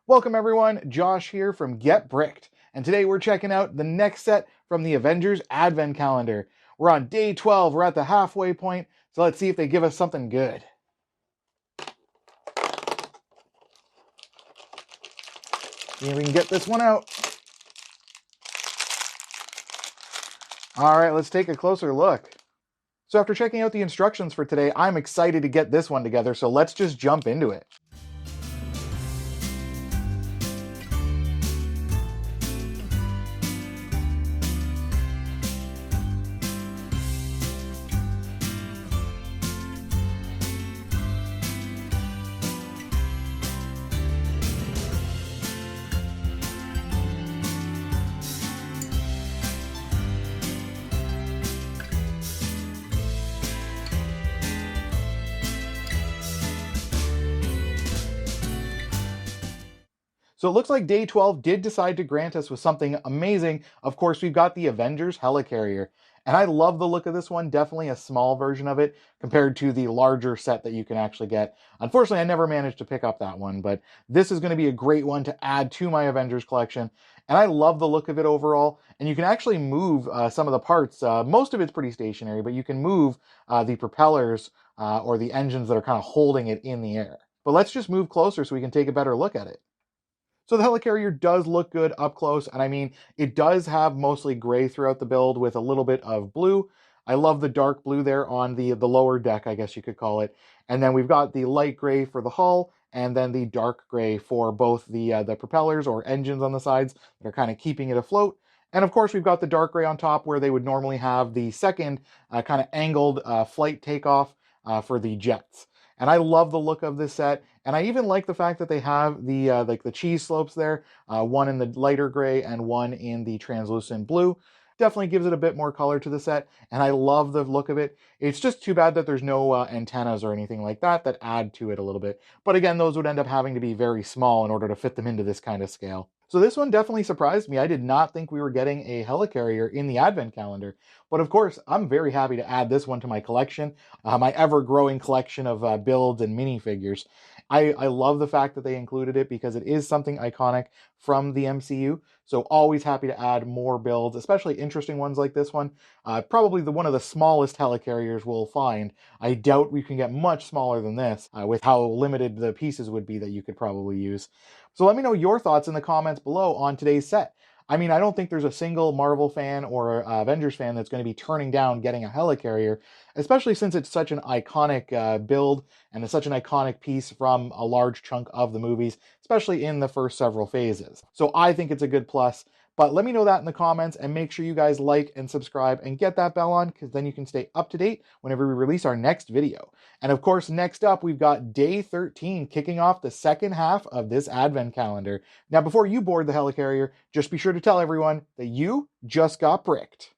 Welcome everyone, Josh here from BrickT, and today we're checking out the next set from the Avengers Advent Calendar. We're on day 12, we're at the halfway point, so let's see if they give us something good. See if we can get this one out. Alright, let's take a closer look. So after checking out the instructions for today, I'm excited to get this one together, so let's just jump into it. So it looks like day 12 did decide to grant us with something amazing. Of course, we've got the Avengers Helicarrier. And I love the look of this one, definitely a small version of it compared to the larger set that you can actually get. Unfortunately, I never managed to pick up that one, but this is going to be a great one to add to my Avengers collection. And I love the look of it overall. And you can actually move some of the parts. Most of it's pretty stationary, but you can move the propellers or the engines that are kind of holding it in the air. But let's just move closer so we can take a better look at it. So the helicarrier does look good up close, and I mean, it does have mostly gray throughout the build with a little bit of blue. I love the dark blue there on the lower deck, I guess you could call it. And then we've got the light gray for the hull, and then the dark gray for both the propellers or engines on the sides that are kind of keeping it afloat. And of course, we've got the dark gray on top where they would normally have the second kind of angled flight takeoff for the jets. And I love the look of this set. And I even like the fact that they have the like the cheese slopes there, one in the lighter gray and one in the translucent blue. Definitely gives it a bit more color to the set, and I love the look of it. It's just too bad that there's no antennas or anything like that that add to it a little bit. But again, those would end up having to be very small in order to fit them into this kind of scale. So this one definitely surprised me. I did not think we were getting a helicarrier in the Advent Calendar. But of course, I'm very happy to add this one to my collection, my ever-growing collection of builds and minifigures. I love the fact that they included it because it is something iconic from the MCU. So always happy to add more builds, especially interesting ones like this one. Probably one of the smallest helicarriers we'll find. I doubt we can get much smaller than this with how limited the pieces would be that you could probably use. So let me know your thoughts in the comments below on today's set. I mean, I don't think there's a single Marvel fan or Avengers fan that's going to be turning down getting a helicarrier, especially since it's such an iconic build and it's such an iconic piece from a large chunk of the movies, especially in the first several phases. So I think it's a good plus. But let me know that in the comments, and make sure you guys like and subscribe and get that bell on, because then you can stay up to date whenever we release our next video. And of course, next up, we've got day 13 kicking off the second half of this Advent Calendar. Now, before you board the helicarrier, just be sure to tell everyone that you just got bricked.